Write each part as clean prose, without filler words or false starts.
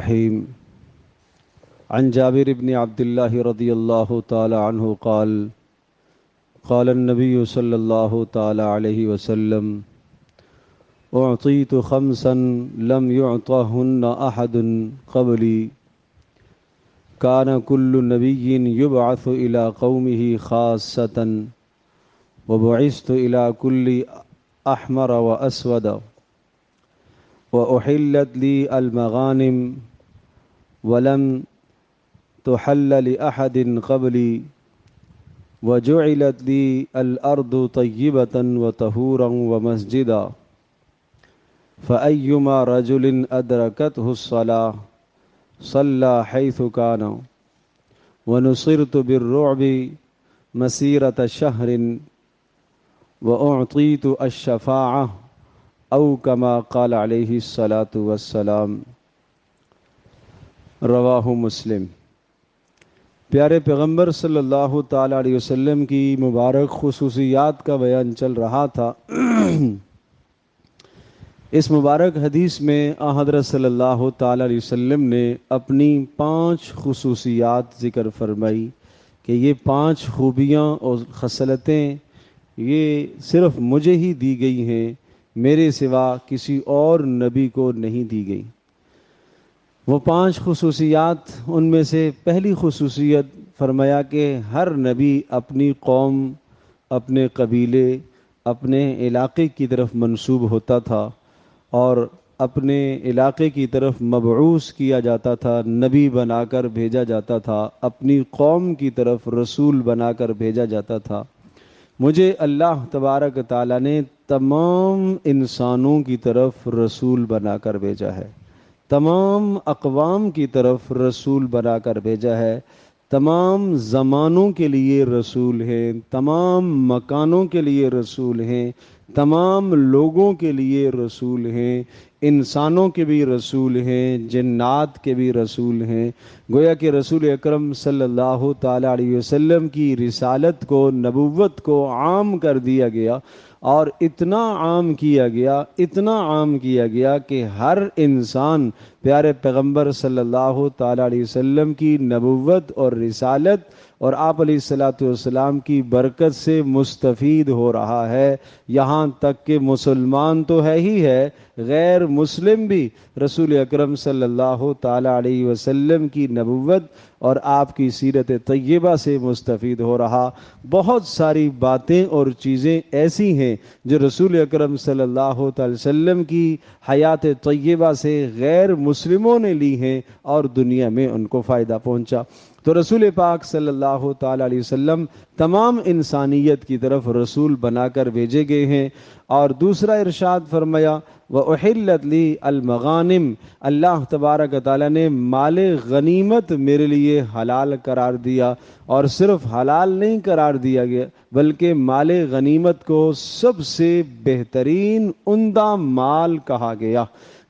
الرحيم عن جابر بن عبد الله رضي الله تعالى عنه قال قال النبي صلى الله تعالى عليه وسلم أعطيت خمسا لم يعطهن أحد قبلي كان كل نبي يبعث إلى قومه خاصة وبعثت إلى كل أحمر وأسود وأحلت لي المغانم ولم تحل لأحد قبلي وجعلت لي الأرض طيبة وطهورا ومسجدا فأيما رجل أدركته الصلاة صلى حيث كان ونصرت بالرعب مسيرة شهر وأعطيت الشفاعة أو كما قال عليه الصلاة والسلام رواہ مسلم۔ پیارے پیغمبر صلی اللہ تعالی علیہ وسلم کی مبارک خصوصیات کا بیان چل رہا تھا۔ اس مبارک حدیث میں حضرت صلی اللہ تعالی علیہ وسلم نے اپنی 5 خصوصیات ذکر فرمائی کہ یہ 5 خوبیاں اور خصلتیں یہ صرف مجھے ہی دی گئی ہیں، میرے سوا کسی اور نبی کو نہیں دی گئی۔ وہ 5 خصوصیات، ان میں سے پہلی خصوصیت فرمایا کہ ہر نبی اپنی قوم، اپنے قبیلے، اپنے علاقے کی طرف منسوب ہوتا تھا اور اپنے علاقے کی طرف مبعوث کیا جاتا تھا، نبی بنا کر بھیجا جاتا تھا، اپنی قوم کی طرف رسول بنا کر بھیجا جاتا تھا۔ مجھے اللہ تبارک تعالیٰ نے تمام انسانوں کی طرف رسول بنا کر بھیجا ہے، تمام اقوام کی طرف رسول بنا کر بھیجا ہے، تمام زمانوں کے لیے رسول ہیں، تمام مکانوں کے لیے رسول ہیں، تمام لوگوں کے لیے رسول ہیں، انسانوں کے بھی رسول ہیں، جنات کے بھی رسول ہیں۔ گویا کہ رسول اکرم صلی اللہ تعالی علیہ وسلم کی رسالت کو، نبوت کو عام کر دیا گیا، اور اتنا عام کیا گیا، اتنا عام کیا گیا کہ ہر انسان پیارے پیغمبر صلی اللہ تعالی علیہ وسلم کی نبوت اور رسالت اور آپ علیہ الصلاۃ والسلام کی برکت سے مستفید ہو رہا ہے۔ یہاں تک کہ مسلمان تو ہے ہی ہے، غیر مسلم بھی رسول اکرم صلی اللہ تعالی علیہ وسلم کی نبوت اور آپ کی سیرت طیبہ سے مستفید ہو رہا۔ بہت ساری باتیں اور چیزیں ایسی ہیں جو رسول اکرم صلی اللہ تعالی وسلم کی حیات طیبہ سے غیر مسلموں نے لی ہیں اور دنیا میں ان کو فائدہ پہنچا۔ تو رسول پاک صلی اللہ تعالی علیہ وسلم تمام انسانیت کی طرف رسول بنا کر بھیجے گئے ہیں۔ اور دوسرا ارشاد فرمایا وَأُحِلَّتْ لِي الْمَغَانِمْ، اللہ تبارک تعالیٰ نے مال غنیمت میرے لیے حلال قرار دیا، اور صرف حلال نہیں قرار دیا گیا بلکہ مال غنیمت کو سب سے بہترین عمدہ مال کہا گیا۔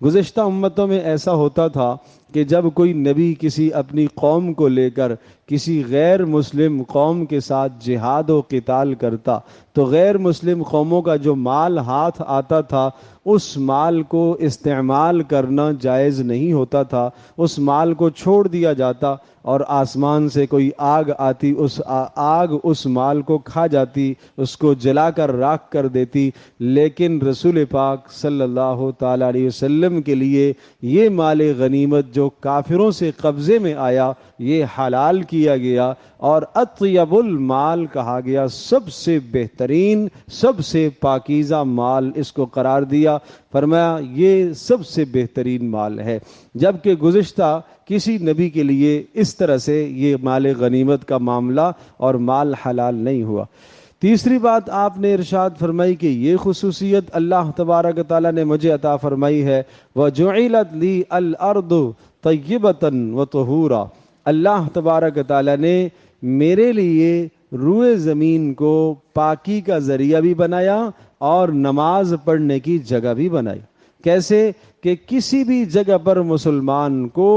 گزشتہ امتوں میں ایسا ہوتا تھا کہ جب کوئی نبی کسی اپنی قوم کو لے کر کسی غیر مسلم قوم کے ساتھ جہاد و قتال کرتا تو غیر مسلم قوموں کا جو مال ہاتھ آتا تھا اس مال کو استعمال کرنا جائز نہیں ہوتا تھا، اس مال کو چھوڑ دیا جاتا اور آسمان سے کوئی آگ آتی، اس آگ اس مال کو کھا جاتی، اس کو جلا کر راکھ کر دیتی۔ لیکن رسول پاک صلی اللہ تعالی علیہ وسلم کے لیے یہ مال غنیمت جو کافروں سے قبضے میں آیا یہ حلال کیا گیا اور اطیب المال کہا گیا، سب سے بہترین، سب سے پاکیزہ مال اس کو قرار دیا۔ فرمایا یہ سب سے بہترین مال ہے، جبکہ گزشتہ کسی نبی کے لیے اس طرح سے یہ مال غنیمت کا معاملہ اور مال حلال نہیں ہوا۔ تیسری بات آپ نے ارشاد فرمائی کہ یہ خصوصیت اللہ تبارک تعالیٰ نے مجھے عطا فرمائی ہے وَجُعِلَتْ لِي الْأَرْضُ طَيِّبَةً وَطُهُورًا، اللہ تبارک تعالیٰ نے میرے لیے روئے زمین کو پاکی کا ذریعہ بھی بنایا اور نماز پڑھنے کی جگہ بھی بنائی۔ کیسے کہ کسی بھی جگہ پر مسلمان کو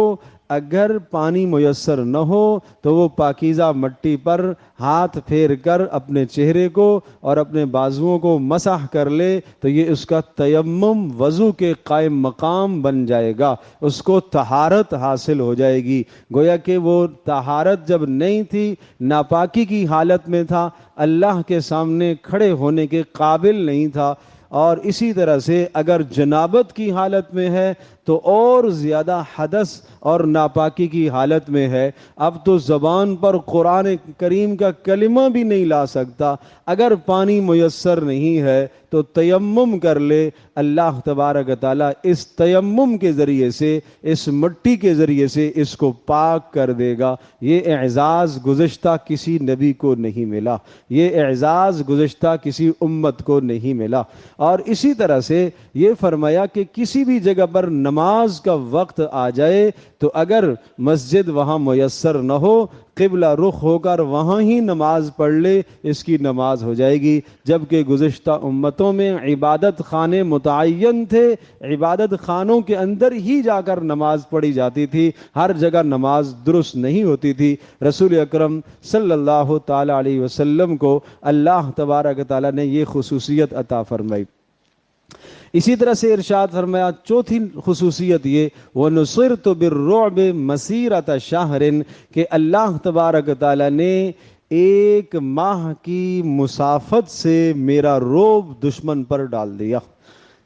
اگر پانی میسر نہ ہو تو وہ پاکیزہ مٹی پر ہاتھ پھیر کر اپنے چہرے کو اور اپنے بازوؤں کو مسح کر لے تو یہ اس کا تیمم وضو کے قائم مقام بن جائے گا، اس کو طہارت حاصل ہو جائے گی۔ گویا کہ وہ طہارت جب نہیں تھی، ناپاکی کی حالت میں تھا، اللہ کے سامنے کھڑے ہونے کے قابل نہیں تھا۔ اور اسی طرح سے اگر جنابت کی حالت میں ہے تو اور زیادہ حدث اور ناپاکی کی حالت میں ہے، اب تو زبان پر قرآن کریم کا کلمہ بھی نہیں لا سکتا۔ اگر پانی میسر نہیں ہے تو تیمم کر لے، اللہ تبارک تعالیٰ اس تیمم کے ذریعے سے، اس مٹی کے ذریعے سے اس کو پاک کر دے گا۔ یہ اعزاز گزشتہ کسی نبی کو نہیں ملا، یہ اعزاز گزشتہ کسی امت کو نہیں ملا۔ اور اسی طرح سے یہ فرمایا کہ کسی بھی جگہ پر نماز کا وقت آ جائے تو اگر مسجد وہاں میسر نہ ہو، قبلہ رخ ہو کر وہاں ہی نماز پڑھ لے، اس کی نماز ہو جائے گی۔ جبکہ گزشتہ امتوں میں عبادت خانے متعین تھے، عبادت خانوں کے اندر ہی جا کر نماز پڑھی جاتی تھی، ہر جگہ نماز درست نہیں ہوتی تھی۔ رسول اکرم صلی اللہ تعالی علیہ وسلم کو اللہ تبارک تعالیٰ نے یہ خصوصیت عطا فرمائی۔ اسی طرح سے ارشاد فرمایا، چوتھی خصوصیت یہ وَنُصِرْتُ بِالرُّعْبِ مَسِيرَةَ شَهْرٍ، کہ اللہ تبارک تعالیٰ نے ایک ماہ کی مسافت سے میرا رعب دشمن پر ڈال دیا۔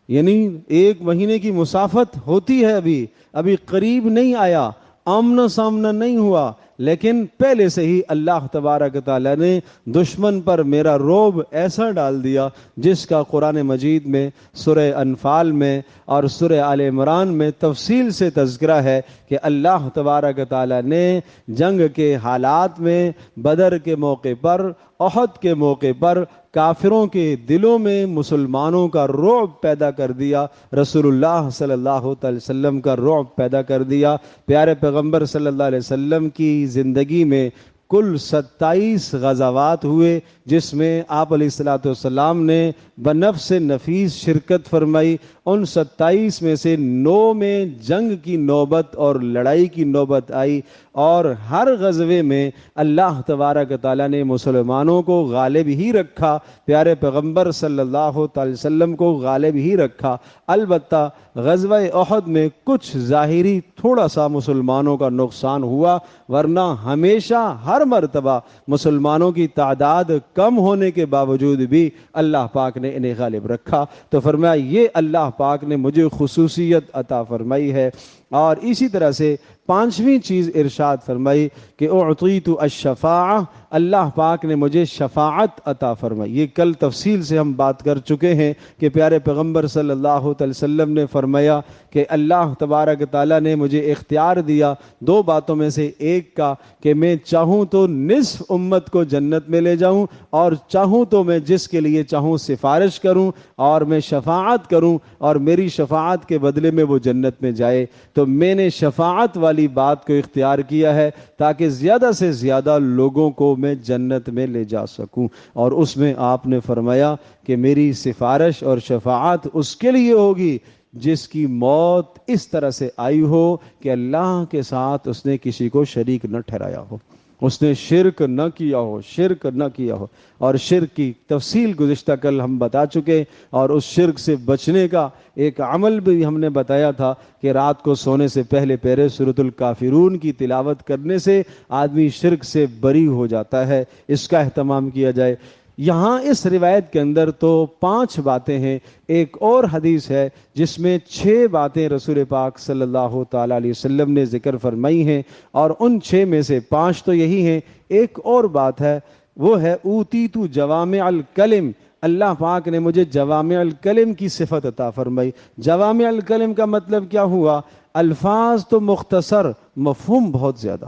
یعنی ایک مہینے کی مسافت ہوتی ہے، ابھی قریب نہیں آیا، آمنا سامنا نہیں ہوا، لیکن پہلے سے ہی اللہ تبارک تعالیٰ نے دشمن پر میرا رعب ایسا ڈال دیا، جس کا قرآن مجید میں سورہ انفال میں اور سورہ آل عمران میں تفصیل سے تذکرہ ہے کہ اللہ تبارک تعالیٰ نے جنگ کے حالات میں، بدر کے موقع پر، احد کے موقع پر کافروں کے دلوں میں مسلمانوں کا رعب پیدا کر دیا، رسول اللہ صلی اللہ علیہ وسلم کا رعب پیدا کر دیا۔ پیارے پیغمبر صلی اللہ علیہ وسلم کی زندگی میں کل 27 غزوات ہوئے، جس میں آپ علیہ الصلوۃ والسلام نے بنفس نفیس شرکت فرمائی۔ ان 27 میں سے 9 میں جنگ کی نوبت اور لڑائی کی نوبت آئی، اور ہر غزوے میں اللہ تبارک تعالیٰ نے مسلمانوں کو غالب ہی رکھا، پیارے پیغمبر صلی اللہ تعالی وسلم کو غالب ہی رکھا۔ البتہ غزوہ احد میں کچھ ظاہری تھوڑا سا مسلمانوں کا نقصان ہوا، ورنہ ہمیشہ ہر مرتبہ مسلمانوں کی تعداد کم ہونے کے باوجود بھی اللہ پاک نے انہیں غالب رکھا۔ تو فرمایا یہ اللہ پاک نے مجھے خصوصیت عطا فرمائی ہے۔ اور اسی طرح سے پانچویں چیز ارشاد فرمائی کہ اعطیت الشفاعہ، اللہ پاک نے مجھے شفاعت عطا فرمائی۔ یہ کل تفصیل سے ہم بات کر چکے ہیں کہ پیارے پیغمبر صلی اللہ علیہ وسلم نے فرمایا کہ اللہ تبارک تعالیٰ نے مجھے اختیار دیا دو باتوں میں سے ایک کا، کہ میں چاہوں تو نصف امت کو جنت میں لے جاؤں، اور چاہوں تو میں جس کے لیے چاہوں سفارش کروں اور میں شفاعت کروں، اور میری شفاعت کے بدلے میں وہ جنت میں جائے۔ تو میں نے شفاعت والی بات کو اختیار کیا ہے تاکہ زیادہ سے زیادہ لوگوں کو میں جنت میں لے جا سکوں۔ اور اس میں آپ نے فرمایا کہ میری سفارش اور شفاعت اس کے لیے ہوگی جس کی موت اس طرح سے آئی ہو کہ اللہ کے ساتھ اس نے کسی کو شریک نہ ٹھہرایا ہو، اس نے شرک نہ کیا ہو، شرک نہ کیا ہو۔ اور شرک کی تفصیل گزشتہ کل ہم بتا چکے، اور اس شرک سے بچنے کا ایک عمل بھی ہم نے بتایا تھا کہ رات کو سونے سے پہلے پہرے سورۃ الکافرون کی تلاوت کرنے سے آدمی شرک سے بری ہو جاتا ہے، اس کا اہتمام کیا جائے۔ یہاں اس روایت کے اندر تو 5 باتیں ہیں، ایک اور حدیث ہے جس میں 6 باتیں رسول پاک صلی اللہ تعالی علیہ وسلم نے ذکر فرمائی ہیں، اور ان 6 میں سے 5 تو یہی ہیں۔ ایک اور بات ہے، وہ ہے اوتیت جوامع الکلم، اللہ پاک نے مجھے جوامع الکلم کی صفت عطا فرمائی۔ جوامع الکلم کا مطلب کیا ہوا؟ الفاظ تو مختصر، مفہوم بہت زیادہ،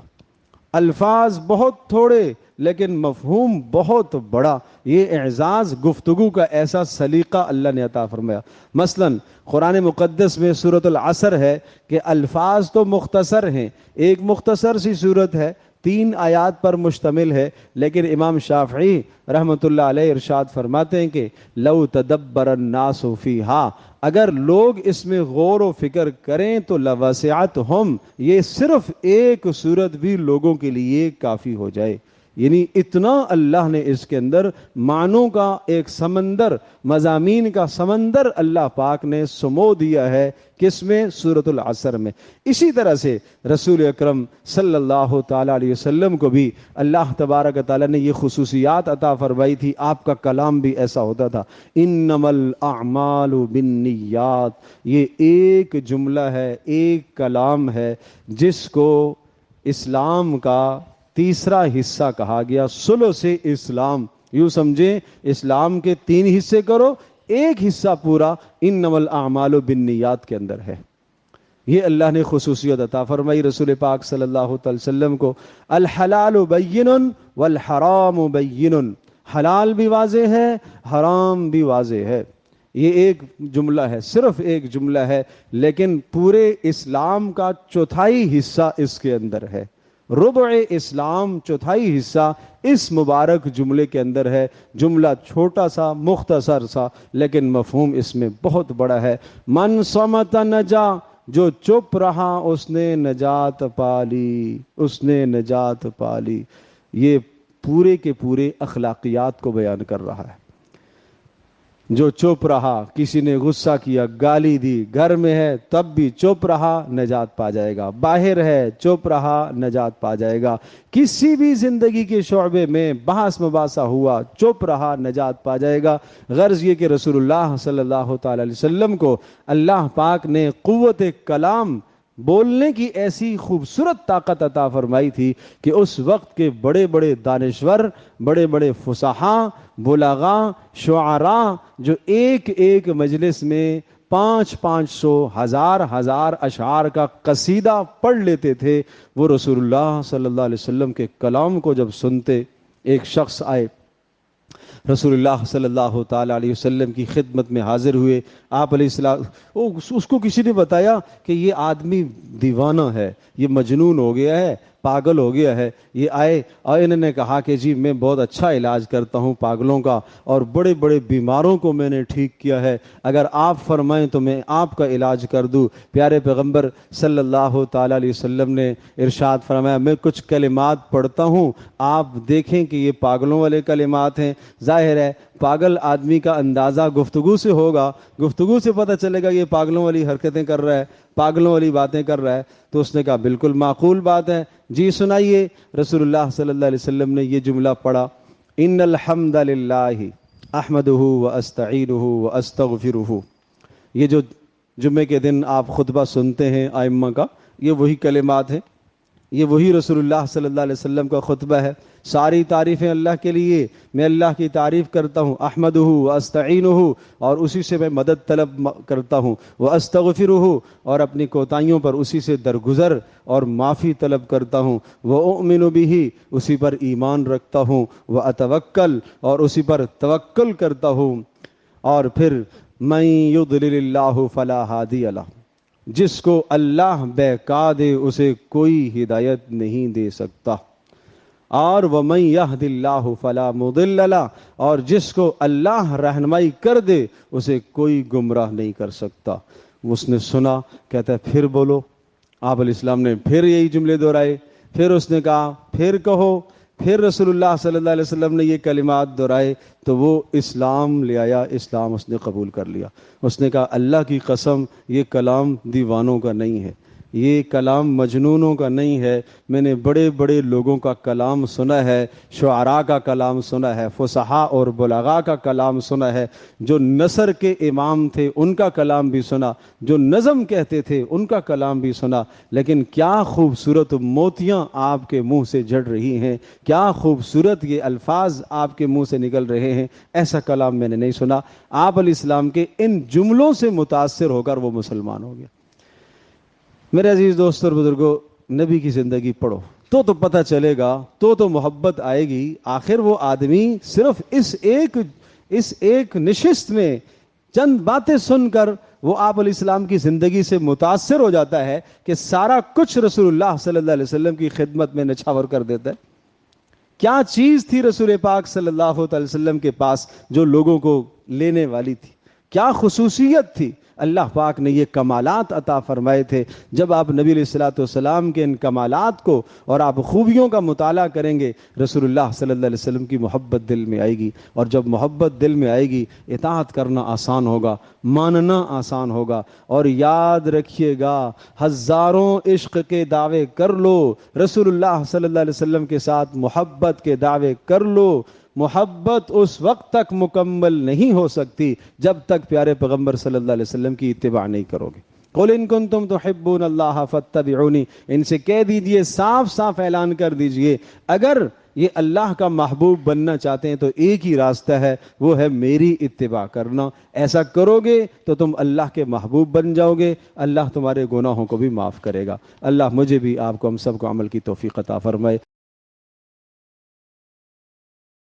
الفاظ بہت تھوڑے لیکن مفہوم بہت بڑا۔ یہ اعزاز گفتگو کا ایسا سلیقہ اللہ نے عطا فرمایا۔ مثلا قرآن مقدس میں سورۃ العصر ہے کہ الفاظ تو مختصر ہیں، ایک مختصر سی سورت ہے، 3 آیات پر مشتمل ہے، لیکن امام شافعی رحمۃ اللہ علیہ ارشاد فرماتے ہیں کہ لو تدبر الناس فیہا، اگر لوگ اس میں غور و فکر کریں تو لوسعتہم، یہ صرف ایک صورت بھی لوگوں کے لیے کافی ہو جائے. یعنی اتنا اللہ نے اس کے اندر معنوں کا ایک سمندر، مضامین کا سمندر اللہ پاک نے سمو دیا ہے. کس میں؟ سورۃ العصر میں. اسی طرح سے رسول اکرم صلی اللہ تعالی علیہ وسلم کو بھی اللہ تبارک تعالیٰ نے یہ خصوصیات عطا فرمائی تھی. آپ کا کلام بھی ایسا ہوتا تھا. انما الاعمال بالنیات، یہ ایک جملہ ہے، ایک کلام ہے جس کو اسلام کا تیسرا حصہ کہا گیا. ثلث اسلام، یوں سمجھیں اسلام کے 3 حصے کرو، ایک حصہ پورا انما الاعمال بالنیات کے اندر ہے. یہ اللہ نے خصوصیت عطا فرمائی رسول پاک صلی اللہ علیہ وسلم کو. الحلال بین والحرام بین، حلال بھی واضح ہے، حرام بھی واضح ہے. یہ ایک جملہ ہے، صرف ایک جملہ ہے، لیکن پورے اسلام کا چوتھائی حصہ اس کے اندر ہے. ربع اسلام، چوتھائی حصہ اس مبارک جملے کے اندر ہے. جملہ چھوٹا سا، مختصر سا، لیکن مفہوم اس میں بہت بڑا ہے. من صمت نجا، جو چپ رہا اس نے نجات پالی، اس نے نجات پالی. یہ پورے کے پورے اخلاقیات کو بیان کر رہا ہے. جو چپ رہا، کسی نے غصہ کیا، گالی دی، گھر میں ہے تب بھی چپ رہا، نجات پا جائے گا. باہر ہے چپ رہا، نجات پا جائے گا. کسی بھی زندگی کے شعبے میں بحث مباحثہ ہوا، چپ رہا، نجات پا جائے گا. غرض یہ کہ رسول اللہ صلی اللہ تعالی علیہ وسلم کو اللہ پاک نے قوت کلام، بولنے کی ایسی خوبصورت طاقت عطا فرمائی تھی کہ اس وقت کے بڑے بڑے دانشور، بڑے بڑے فصحاء، بلغاء، شعراء جو ایک ایک مجلس میں 500 ہزار اشعار کا قصیدہ پڑھ لیتے تھے، وہ رسول اللہ صلی اللہ علیہ وسلم کے کلام کو جب سنتے. ایک شخص آئے، رسول اللہ صلی اللہ تعالی علیہ وسلم کی خدمت میں حاضر ہوئے. آپ علیہ السلام، اس کو کسی نے بتایا کہ یہ آدمی دیوانہ ہے، یہ مجنون ہو گیا ہے، پاگل ہو گیا ہے. یہ آئے اور انہوں نے کہا کہ جی میں بہت اچھا علاج کرتا ہوں پاگلوں کا، اور بڑے بڑے بیماروں کو میں نے ٹھیک کیا ہے، اگر آپ فرمائیں تو میں آپ کا علاج کر دوں. پیارے پیغمبر صلی اللہ تعالی علیہ وسلم نے ارشاد فرمایا میں کچھ کلمات پڑھتا ہوں، آپ دیکھیں کہ یہ پاگلوں والے کلمات ہیں. ظاہر ہے پاگل آدمی کا اندازہ گفتگو سے ہوگا، گفتگو سے پتہ چلے گا یہ پاگلوں والی حرکتیں کر رہا ہے، پاگلوں والی باتیں کر رہا ہے. تو اس نے کہا بالکل معقول بات ہے، جی سنائیے. رسول اللہ صلی اللہ علیہ وسلم نے یہ جملہ پڑھا، ان الحمد للہ احمدہ واستعینہ واستغفرہ. یہ جو جمعے کے دن آپ خطبہ سنتے ہیں ائمہ کا، یہ وہی کلمات ہیں، یہ وہی رسول اللہ صلی اللہ علیہ وسلم کا خطبہ ہے. ساری تعریفیں اللہ کے لیے، میں اللہ کی تعریف کرتا ہوں، احمدہ واستعینہ، اور اسی سے میں مدد طلب کرتا ہوں، واستغفرہ، اور اپنی کوتاہیوں پر اسی سے درگزر اور معافی طلب کرتا ہوں، واؤمن بہ، اسی پر ایمان رکھتا ہوں، واتوکل، اور اسی پر توکل کرتا ہوں. اور پھر من یضلل اللہ فلا ہادی لہ، جس کو اللہ بہکا دے اسے کوئی ہدایت نہیں دے سکتا. اور وَمَن يَهْدِ اللَّهُ فَلَا مُضِلَّ لَهُ، اور جس کو اللہ رہنمائی کر دے اسے کوئی گمراہ نہیں کر سکتا. اس نے سنا، کہتا ہے پھر بولو. آپ علیہ السلام نے پھر یہی جملے دہرائے، پھر اس نے کہا پھر کہو. پھر رسول اللہ صلی اللہ علیہ وسلم نے یہ کلمات دہرائے تو وہ اسلام لے آیا، اسلام اس نے قبول کر لیا. اس نے کہا اللہ کی قسم یہ کلام دیوانوں کا نہیں ہے، یہ کلام مجنونوں کا نہیں ہے، میں نے بڑے بڑے لوگوں کا کلام سنا ہے، شعراء کا کلام سنا ہے، فصحاء اور بلغاء کا کلام سنا ہے، جو نثر کے امام تھے ان کا کلام بھی سنا، جو نظم کہتے تھے ان کا کلام بھی سنا. لیکن کیا خوبصورت موتیاں آپ کے منہ سے جھڑ رہی ہیں، کیا خوبصورت یہ الفاظ آپ کے منہ سے نکل رہے ہیں، ایسا کلام میں نے نہیں سنا. آپ علیہ السلام کے ان جملوں سے متاثر ہو کر وہ مسلمان ہو گیا. میرے عزیز دوست اور بزرگوں، نبی کی زندگی پڑھو تو پتہ چلے گا، تو محبت آئے گی. آخر وہ آدمی صرف اس ایک نشست میں چند باتیں سن کر وہ آپ علیہ السلام کی زندگی سے متاثر ہو جاتا ہے کہ سارا کچھ رسول اللہ صلی اللہ علیہ وسلم کی خدمت میں نچھاور کر دیتا ہے. کیا چیز تھی رسول پاک صلی اللہ علیہ وسلم کے پاس جو لوگوں کو لینے والی تھی؟ کیا خصوصیت تھی؟ اللہ پاک نے یہ کمالات عطا فرمائے تھے۔ جب آپ نبی علیہ الصلوۃ والسلام کے ان کمالات کو اور آپ خوبیوں کا مطالعہ کریں گے، رسول اللہ صلی اللہ علیہ وسلم کی محبت دل میں آئے گی، اور جب محبت دل میں آئے گی اطاعت کرنا آسان ہوگا، ماننا آسان ہوگا۔ اور یاد رکھیے گا، ہزاروں عشق کے دعوے کر لو، رسول اللہ صلی اللہ علیہ وسلم کے ساتھ محبت کے دعوے کر لو، محبت اس وقت تک مکمل نہیں ہو سکتی جب تک پیارے پیغمبر صلی اللہ علیہ وسلم کی اتباع نہیں کرو گے۔ قل ان کنتم تحبون اللہ فاتبعونی، ان سے کہہ دیجئے، صاف صاف اعلان کر دیجئے، اگر یہ اللہ کا محبوب بننا چاہتے ہیں تو ایک ہی راستہ ہے، وہ ہے میری اتباع کرنا۔ ایسا کرو گے تو تم اللہ کے محبوب بن جاؤ گے، اللہ تمہارے گناہوں کو بھی معاف کرے گا۔ اللہ مجھے بھی، آپ کو، ہم سب کو عمل کی توفیق عطا فرمائے۔